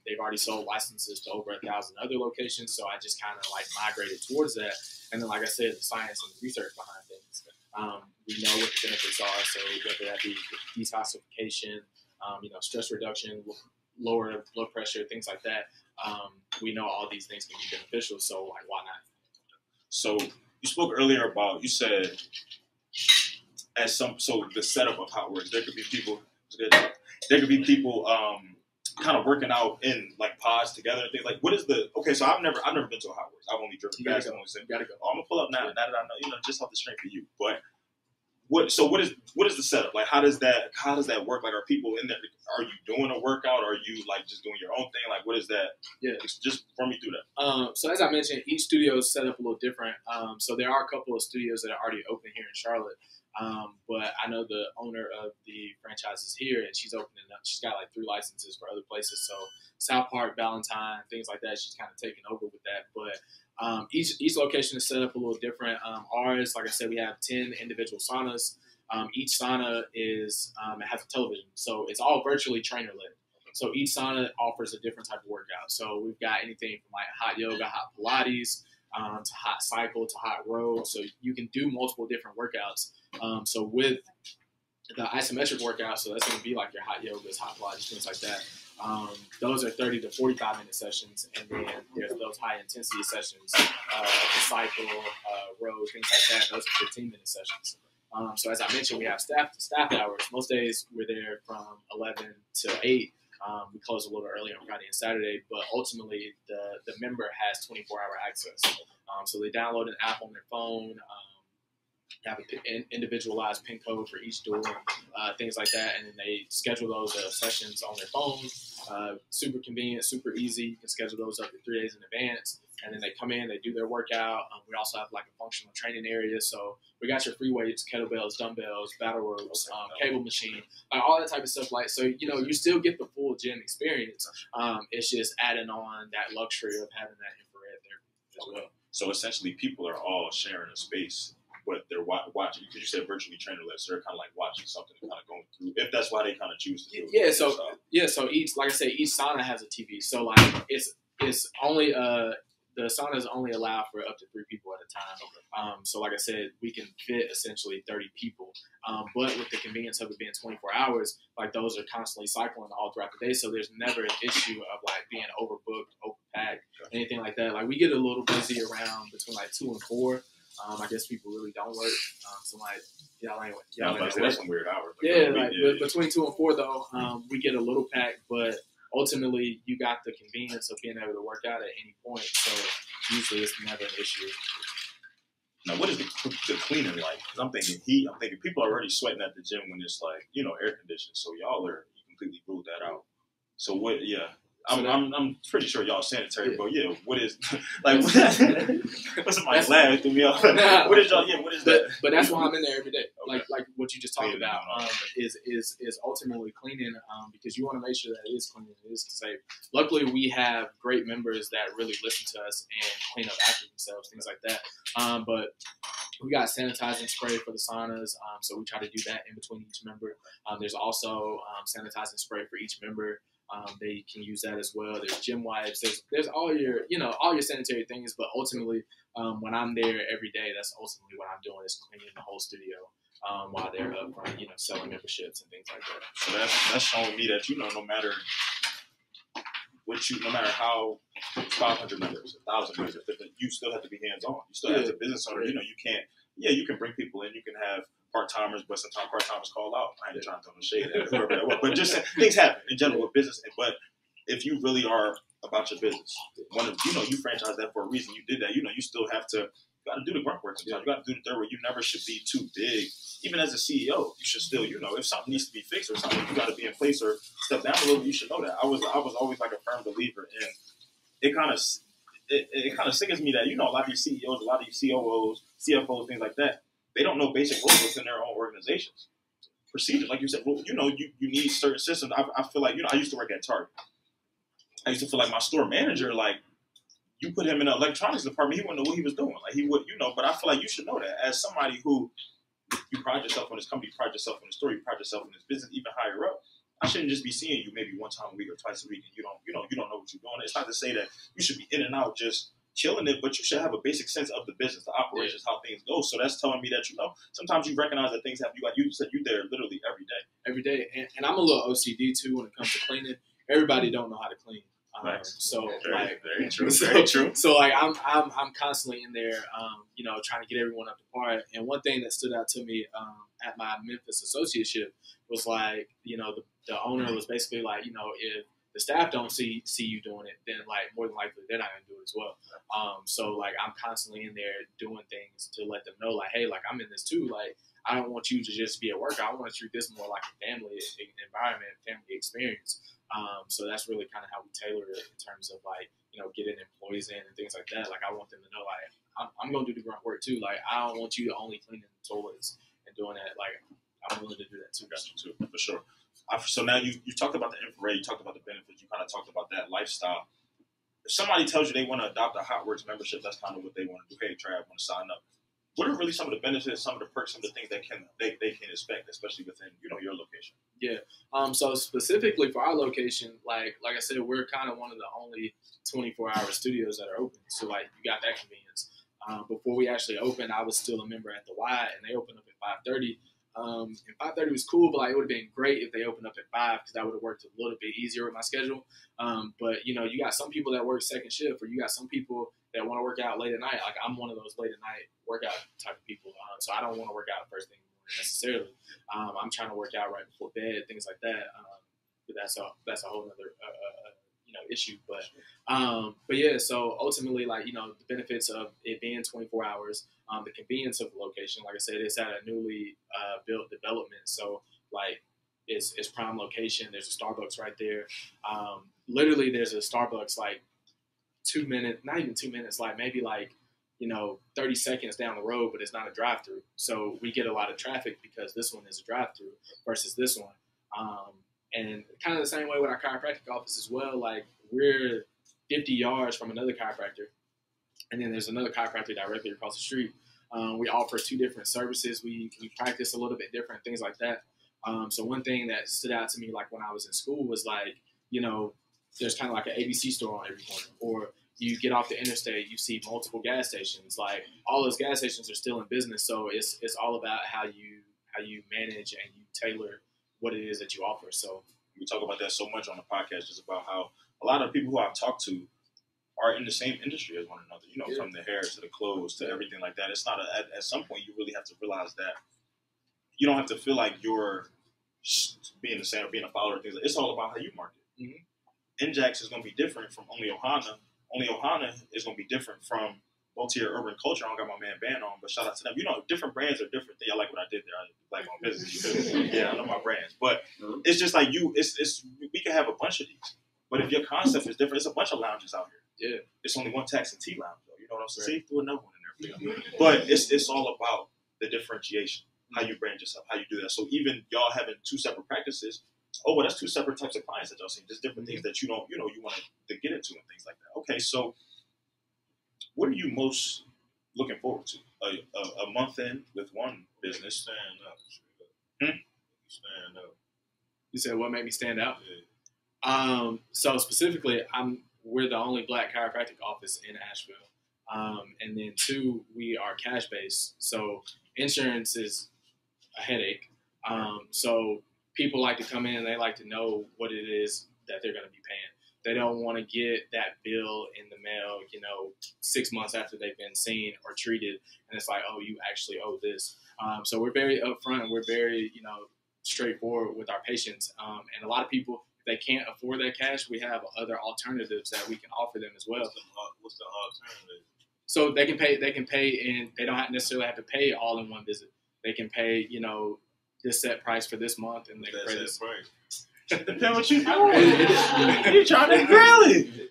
They've already sold licenses to over 1,000 other locations. So I just kind of like migrated towards that. And then, like I said, the science and the research behind things. We know what the benefits are. So whether that be detoxification, you know, stress reduction, lower blood pressure, things like that. We know all these things can be beneficial. So like, why not? So you spoke earlier about, you said so the setup of HOTWORX, there could be people kind of working out in like pods together and things like, what is so I've never been to a HOTWORX. I've only driven past. You gotta go. I'm gonna pull up now that I know, you know, just off the strength of you. But what is the setup? Like, how does that work? Like, are people in there? Are you doing a workout? Or are you like just doing your own thing? Like, what is that? Yeah. Just run me through that. So as I mentioned, each studio is set up a little different. So there are a couple of studios that are already open here in Charlotte. But I know the owner of the franchise is here, and she's opening up. She's got like 3 licenses for other places. So South Park, Valentine, things like that. She's kind of taking over with that. But each location is set up a little different. Ours, like I said, we have 10 individual saunas. Each sauna has a television, so it's all virtually trainer led. So each sauna offers a different type of workout. So we've got anything from like hot yoga, hot Pilates, to hot cycle, to hot row. So you can do multiple different workouts. So with the isometric workout, so that's going to be like your hot yogas, hot Pilates, things like that. Those are 30 to 45 minute sessions, and then there's those high intensity sessions, the cycle, row, things like that. Those are 15-minute sessions. So as I mentioned, we have staff hours. Most days we're there from 11 to 8. We close a little early on Friday and Saturday, but ultimately the member has 24-hour access. So they download an app on their phone, have an individualized PIN code for each door, things like that, and then they schedule those sessions on their phone. Super convenient, super easy. You can schedule those up to 3 days in advance, and then they come in, they do their workout. We also have like a functional training area, so we got your free weights, kettlebells, dumbbells, battle ropes, cable machine, like all that type of stuff. Like, so you know, you still get the full gym experience. It's just adding on that luxury of having that infrared there. Okay. So essentially, people are all sharing a space, but they're watching, because you said virtually trainer-led, so they're kind of like watching something and kind of going through, if that's why they kind of choose to do it. So each, like I say, each sauna has a TV. So like it's only the saunas only allow for up to 3 people at a time. Okay. So like I said, we can fit essentially 30 people. But with the convenience of it being 24 hours, like those are constantly cycling all throughout the day. So there's never an issue of like being overbooked, overpacked, anything like that. Like we get a little busy around between like 2 and 4. I guess people really don't work. So like y'all ain't that's some weird hours. Between 2 and 4 though, we get a little packed, but ultimately you got the convenience of being able to work out at any point. So usually it's never an issue. Now, what is the cleaning like? Because I'm thinking people are already sweating at the gym when it's like, air conditioned. So y'all you completely ruled that out. So what? Yeah. I'm pretty sure y'all sanitary, but what is like? What's somebody laughing through me off? What is y'all? Yeah, what is that? But that's why I'm in there every day. Okay. Like what you just talked about is ultimately cleaning because you want to make sure that it is clean, it is safe. Luckily, we have great members that really listen to us and clean up after themselves, things like that. But we got sanitizing spray for the saunas, so we try to do that in between each member. There's also sanitizing spray for each member. They can use that as well. There's gym wipes. There's all your sanitary things. But ultimately, when I'm there every day, that's ultimately what I'm doing is cleaning the whole studio while they're up front, selling memberships and things like that. So that's showing me that no matter how 500 members, 1,000 members, you still have to be hands on. You still as a business owner, you can't. Yeah, you can bring people in. You can have part-timers, but sometimes part-timers call out. I ain't trying to throw no shade at whoever, but just things happen in general with business. But if you really are about your business, you franchise that for a reason. You did that. You still have to. You got to do the grunt work sometimes. You got to do the dirt work. You never should be too big. Even as a CEO, you should still, if something needs to be fixed or something, you got to be in place or step down a little bit. You should know that. I was always like a firm believer, and it kind of sickens me that a lot of these CEOs, a lot of these COOs, CFOs, things like that, they don't know basic rules within their own organizations. Procedures, like you said, you need certain systems. I feel like I used to work at Target. I used to feel like my store manager, like you put him in the electronics department, he wouldn't know what he was doing. Like he would, but I feel like you should know that as somebody who you pride yourself on this company, you pride yourself on the store, you pride yourself in this business, even higher up. I shouldn't just be seeing you maybe one time a week or twice a week, and you don't know what you're doing. It's not to say that you should be in and out just killing it, but you should have a basic sense of the business, the operations, how things go. So that's telling me that sometimes you recognize that things happen. You said you're there literally every day. Every day, and I'm a little OCD too when it comes to cleaning. Everybody don't know how to clean. So very true. So like I'm constantly in there, trying to get everyone up to par. And one thing that stood out to me at my Memphis associateship was like, the owner was basically like, if the staff don't see you doing it, then like more than likely they're not gonna do it as well. So like I'm constantly in there doing things to let them know like, hey, like I'm in this too. Like I don't want you to just be a worker. I want to treat this more like a family environment, family experience. So that's really kind of how we tailor it in terms of like, getting employees in and things like that. Like I want them to know like I'm going to do the grunt work too. Like I don't want you to only clean the toilets and doing that. Like I'm willing to do that too. Got you too, for sure. So now you talked about the infrared, you talked about the benefits, you kind of talked about that lifestyle. If somebody tells you they want to adopt a HOTWORX membership, that's kind of what they want to do. Hey, Trav, I want to sign up. What are really some of the benefits, some of the perks, some of the things that they can expect, especially within your location? Yeah. So specifically for our location, like I said, we're kind of one of the only 24-hour studios that are open. So like you got that convenience. Before we actually opened, I was still a member at the Y, and they opened up at 5:30. And 5:30 was cool, but like, it would have been great if they opened up at 5 because that would have worked a little bit easier with my schedule. But you got some people that work second shift, or you got some people that want to work out late at night. Like I'm one of those late at night workout type of people. So I don't want to work out first thing in the morning necessarily. I'm trying to work out right before bed, things like that. But that's a whole other issue. But yeah. So ultimately, like the benefits of it being 24 hours, the convenience of the location. Like I said, it's at a newly built development. So like it's prime location. There's a Starbucks right there. Literally, there's a Starbucks like 2 minutes, not even 2 minutes, like maybe like 30 seconds down the road, but it's not a drive-through. So we get a lot of traffic because this one is a drive-through versus this one. And kind of the same way with our chiropractic office as well. Like we're 50 yards from another chiropractor. And then there's another chiropractor directly across the street. We offer 2 different services. We practice a little bit different, things like that. So one thing that stood out to me, like when I was in school, was like, you know, there's kind of like an ABC store on every corner, or you get off the interstate, you see multiple gas stations. Like all those gas stations are still in business, so it's all about how you manage and you tailor what it is that you offer. So we talk about that so much on the podcast, just about how a lot of people who I've talked to are in the same industry as one another, you know, from the hair to the clothes to everything like that. It's not at some point you really have to realize that you don't have to feel like you're being the same or being a follower of things. It's all about how you market. NJAX is going to be different from Only Ohana. Only Ohana is going to be different from Multi-Year Urban Culture. I don't got my man Ban on, but shout out to them. You know, different brands are different. I like what I did there. I like my business. Yeah, I know my brands. But it's just like we can have a bunch of these. But if your concept is different, it's a bunch of lounges out here. Yeah. It's only one tax and tea lounge, though. You know what I'm saying? See, through another one in there. But it's all about the differentiation, how you brand yourself, how you do that. So even y'all having 2 separate practices, oh, well, that's 2 separate types of clients that y'all see. Just different things that you want to get into and things like that. Okay, so what are you most looking forward to? A month in with one business. Stand up. Stand up. You said what made me stand out? Yeah. So specifically, we're the only Black chiropractic office in Asheville. And then 2, we are cash based. So insurance is a headache. So people like to come in and they like to know what it is that they're going to be paying. They don't want to get that bill in the mail, 6 months after they've been seen or treated. And it's like, oh, you actually owe this. So we're very upfront and we're very, straightforward with our patients. And a lot of people, if they can't afford that cash, we have other alternatives that we can offer them as well. What's the alternative? So they can pay, and they don't necessarily have to pay all in one visit. They can pay, this set price for this month, and they can pay this price. Depends what you doing. You trying to really?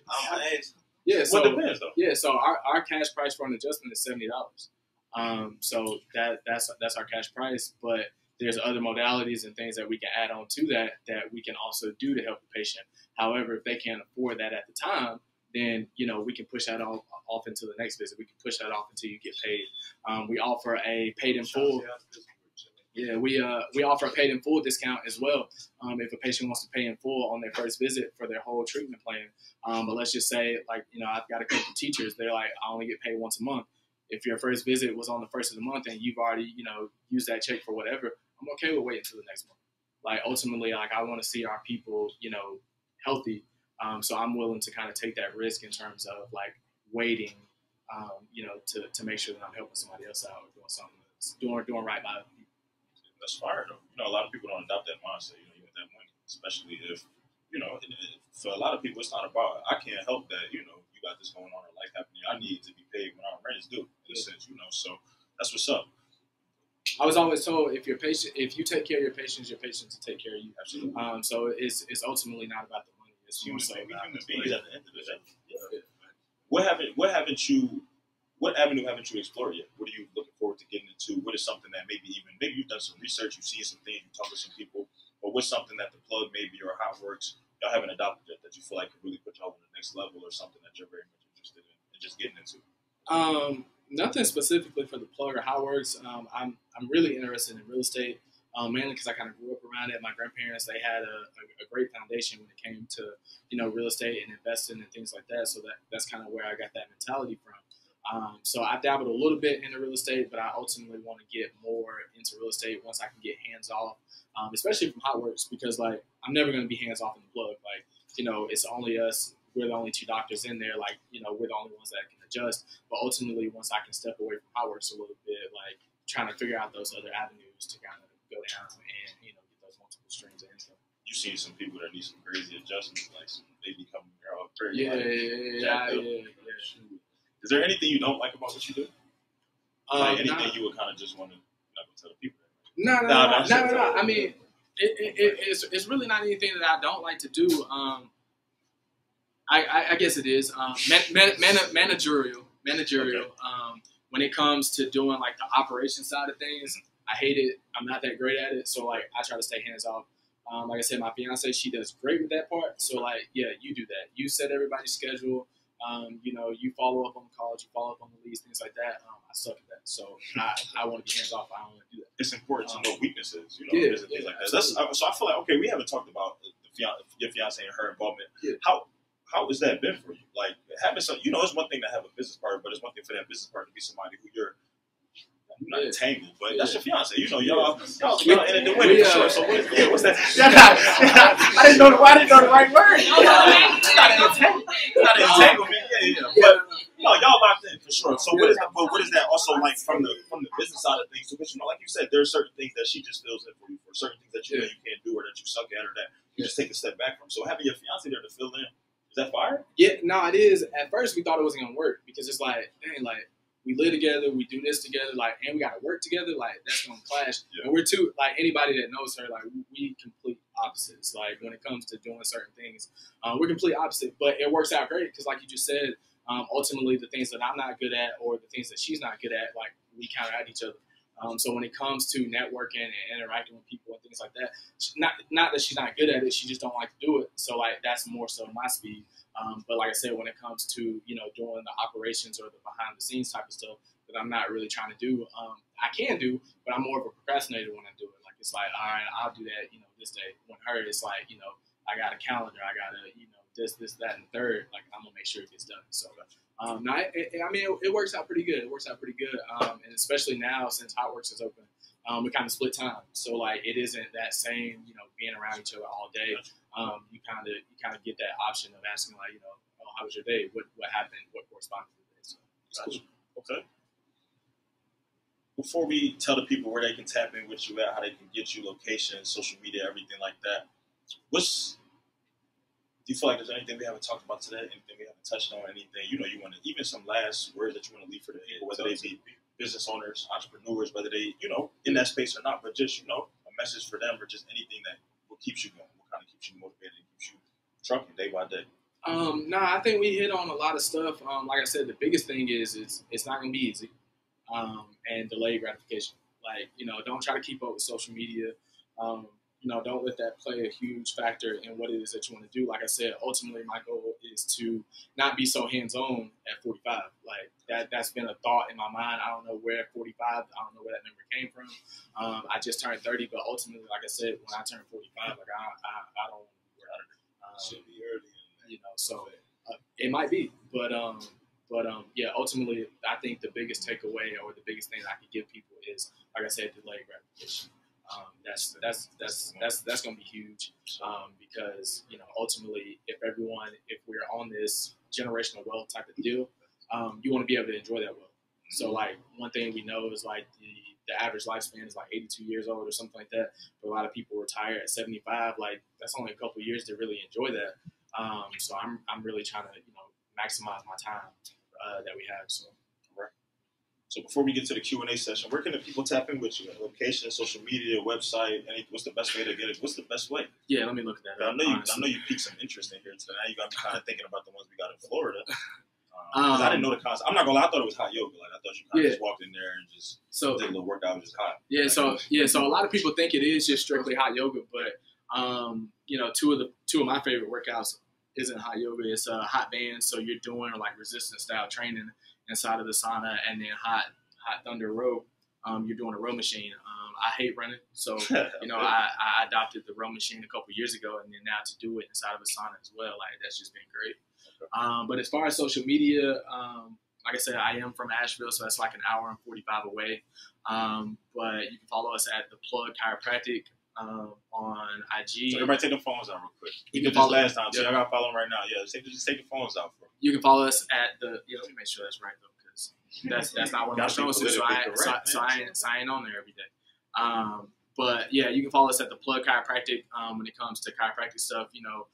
Yeah. So what depends though? Yeah. So our cash price for an adjustment is $70. So that's our cash price, but there's other modalities and things that we can add on to that we can also do to help the patient. However, if they can't afford that at the time, then we can push that off into the next visit. We can push that off until you get paid. We offer a paid in full. Yeah, we offer a paid in full discount as well. If a patient wants to pay in full on their first visit for their whole treatment plan. But let's just say, I've got a couple teachers. They're like, I only get paid once a month. If your first visit was on the first of the month and you've already, used that check for whatever, I'm okay with waiting until the next month. Ultimately, I want to see our people, healthy. So I'm willing to kind of take that risk in terms of waiting, to make sure that I'm helping somebody else out or doing something that's doing right by people. That's fire though. A lot of people don't adopt that mindset. You get that money, especially if for a lot of people, it's not about I can't help that. You got this going on in life happening. I need to be paid when our rent is due. In a sense, so that's what's up. I was always told if you take care of your patients will take care of you. Absolutely. So it's ultimately not about the money. It's human beings at the end of the day. Yeah. What avenue haven't you explored yet? What are you looking forward to getting into? What is something that maybe you've done some research, you've seen some things, you talked to some people, or what's something that the plug maybe or HOTWORX y'all haven't adopted yet that you feel like could really put y'all on the next level, or something that you're very much interested in and just getting into? Nothing specifically for the plug or HOTWORX. I'm really interested in real estate, mainly because I kind of grew up around it. My grandparents, they had a great foundation when it came to real estate and investing and things like that. So that's kind of where I got that mentality from. So I dabbled a little bit into real estate, but I ultimately want to get more into real estate once I can get hands off, especially from HOTWORX, because I'm never going to be hands off in the plug. It's only us. We're the only 2 doctors in there. We're the only ones that can adjust. But ultimately, once I can step away from HOTWORX a little bit, trying to figure out those other avenues to kind of go down and get those multiple streams of income. You see some people that need some crazy adjustments, they become very Yeah. Is there anything you don't like about what you do? Anything you would kind of just want to tell the people? No. I mean, it's really not anything that I don't like to do. I guess it is managerial. Okay. When it comes to doing the operation side of things, I hate it. I'm not that great at it, so I try to stay hands off. Like I said, my fiance, she does great with that part. So you do that. You set everybody's schedule. You know, you follow up on the calls, you follow up on the leads, things like that. I suck at that, so I want to be hands off. I don't want to do that. It's important to know weaknesses, you know, Yeah, things like that. So I feel like, okay, we haven't talked about your fiance and her involvement. Yeah. How has that been for you? Like having some, you know, it's one thing to have a business partner, but it's one thing for that business partner to be somebody who you're not entangled, but that's your fiance. You know, y'all in the winning for sure. So what's that? I didn't know the right word. Not an entanglement. But you know, y'all locked in for sure. So what is that also like from the business side of things? So, you know, like you said, there are certain things that she just fills in for you, for certain things that you know you can't do or that you suck at or that you just take a step back from. So having your fiance there to fill in, is that fire? Yeah, no, it is. At first, we thought it wasn't gonna work because it's like, dang, like we live together, we do this together, like, and we gotta work together. Like that's gonna clash. Yeah. And we're two, like anybody that knows her, like we complete opposites. Like when it comes to doing certain things, we're complete opposite. But it works out great because, like you just said, ultimately the things that I'm not good at or the things that she's not good at, like we counteract each other. So when it comes to networking and interacting with people and things like that, not that she's not good at it, she just don't like to do it. So like that's more so my speed. But like I said, when it comes to, you know, doing the operations or the behind the scenes type of stuff that I'm not really trying to do, I can do, but I'm more of a procrastinator when I do it. Like it's like, all right, I'll do that, you know, this day. When her, it's like, you know, I got a calendar, I got to, you know, this, that, and the third. Like I'm gonna make sure it gets done. So, it works out pretty good. It works out pretty good, and especially now since HOTWORX is open, we kind of split time. So like it isn't that same, you know, being around each other all day. You kind of get that option of asking like, you know, oh, how was your day? What happened? What corresponded to the day? So it's cool. Okay. Before we tell the people where they can tap in with you at, how they can get you, location, social media, everything like that, do you feel like there's anything we haven't talked about today? Anything we haven't touched on? Anything, you know, you want to, even some last words that you want to leave for the people, whether they be business owners, entrepreneurs, whether they, you know, in that space or not, but just, you know, a message for them or just anything that will keep you going, what kind of keeps you motivated and keeps you trucking day by day? I think we hit on a lot of stuff. Like I said, the biggest thing is it's not going to be easy, and delayed gratification. Like, you know, don't try to keep up with social media. You know, don't let that play a huge factor in what it is that you want to do. Like I said, ultimately my goal is to not be so hands-on at 45. Like that's been a thought in my mind. I don't know where at 45, I don't know where that number came from. I just turned 30, but ultimately, like I said, when I turn 45, like I don't want to be where should be early. You know, so it might be, but yeah, ultimately, I think the biggest takeaway or the biggest thing that I can give people is, like I said, delayed gratification. That's going to be huge, because, you know, ultimately, if we're on this generational wealth type of deal, you want to be able to enjoy that wealth. So like one thing we know is like the average lifespan is like 82 years old or something like that. But a lot of people retire at 75. Like that's only a couple of years to really enjoy that. So I'm really trying to, you know, maximize my time that we have. So. So before we get to the Q&A session, where can the people tap in with you? Location, social media, website, what's the best way to get it? What's the best way? Yeah, let me look at that. I know you piqued some interest in here today. Now you got me kind of thinking about the ones we got in Florida. I didn't know the concept. I'm not gonna lie, I thought it was hot yoga. Like I thought you kind of just walked in there and just did a little workout, and just hot. Yeah, so a lot of people think it is just strictly hot yoga, but you know, two of my favorite workouts isn't hot yoga. It's hot bands. So you're doing like resistance style training inside of the sauna, and then hot thunder row. You're doing a row machine. I hate running, so you know I adopted the row machine a couple years ago, and then now to do it inside of a sauna as well, like that's just been great. But as far as social media, like I said, I am from Asheville, so that's like an hour and 45 away. But you can follow us at the Plug Chiropractic on IG. So everybody take the phones out real quick. You did this last time, so y'all got to follow them right now. Yeah, just take the phones out for them. You can follow us at the. Yeah, let me make sure that's right though, because that's not what I'm showing. So I ain't on there every day. But yeah, you can follow us at the Plug Chiropractic when it comes to chiropractic stuff. You know,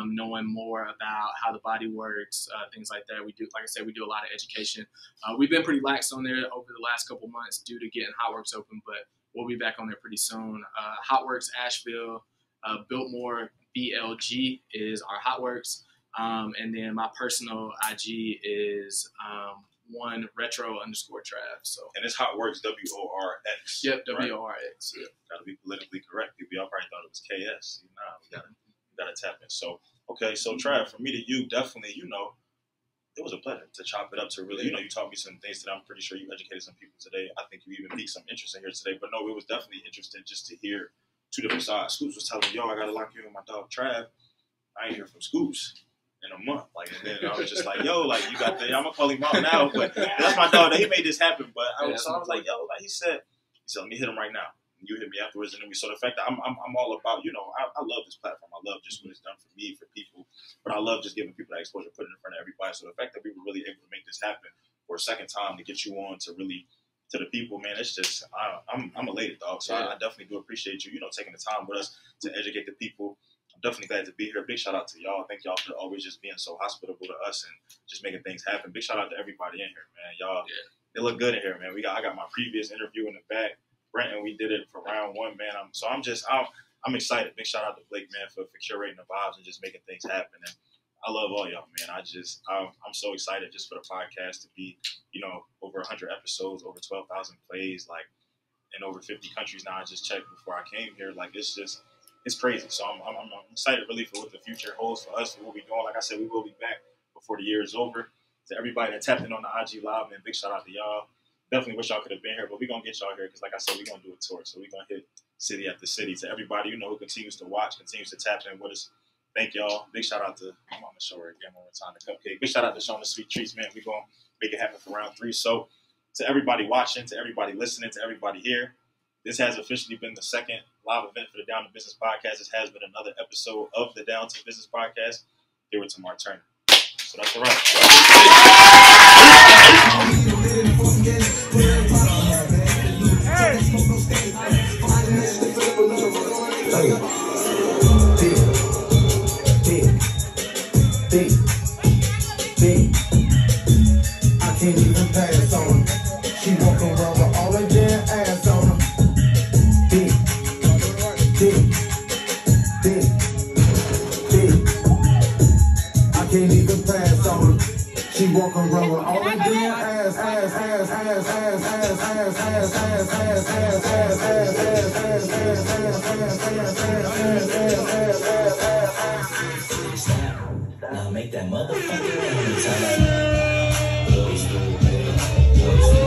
knowing more about how the body works, things like that. We do, like I said, we do a lot of education. We've been pretty lax on there over the last couple months due to getting HOTWORX open, but we'll be back on there pretty soon. HOTWORX Asheville, Biltmore BLG is our HOTWORX, and then my personal IG is one retro_Trav. So and it's HOTWORX WORX. Yep, WORX. Yep. Gotta be politically correct. People y'all probably thought it was KS. Nah, we gotta tap in. So okay, so Trav, from me to you, definitely, you know, it was a pleasure to chop it up to really, you know, you taught me some things that I'm pretty sure you educated some people today. I think you even piqued some interest in here today. But no, it was definitely interesting just to hear two different sides. Scoops was telling me, yo, I got to lock you in with my dog Trav. I ain't hear from Scoops in a month. Like, and then I was just like, yo, like, you got the, I'm going to call him out now. But that's my dog. He made this happen. But I was like, yo, like he said, let me hit him right now. You hit me afterwards, and then we saw the fact that I'm all about, you know, I love this platform. I love just what it's done for me, for people, but I love just giving people that exposure, putting it in front of everybody. So the fact that we were really able to make this happen for a second time to get you on to really, to the people, man, it's just, I'm elated, dog. So I definitely do appreciate you, you know, taking the time with us to educate the people. I'm definitely glad to be here. Big shout out to y'all. Thank y'all for always just being so hospitable to us and just making things happen. Big shout out to everybody in here, man. Y'all, they look good in here, man. I got my previous interview in the back. Brent, and we did it for round one, man. I'm excited. Big shout out to Blake, man, for curating the vibes and just making things happen. And I love all y'all, man. I'm so excited just for the podcast to be, you know, over 100 episodes, over 12,000 plays, like in over 50 countries now. I just checked before I came here. Like, it's crazy. So I'm excited really for what the future holds for us, for what we're doing. Like I said, we will be back before the year is over. To everybody that tapped in on the IG Live, man, big shout out to y'all. Definitely wish y'all could have been here, but we're going to get y'all here because, like I said, we're going to do a tour. So we're going to hit city after city. To everybody, you know, who continues to watch, continues to tap in with us. Thank y'all. Big shout out to, I'm going to show her again one more time, the cupcake. Big shout out to Showing the Sweet Treats, man. We're going to make it happen for round 3. So to everybody watching, to everybody listening, to everybody here, this has officially been the second live event for the Down to Business Podcast. This has been another episode of the Down to Business Podcast. Here with Tamar Turner. So that's all right. I can't even pass on her. She walk around with all her damn ass on her. Big. I can't even pass on her. She walk around with all her damn ass. Now make that motherfucker.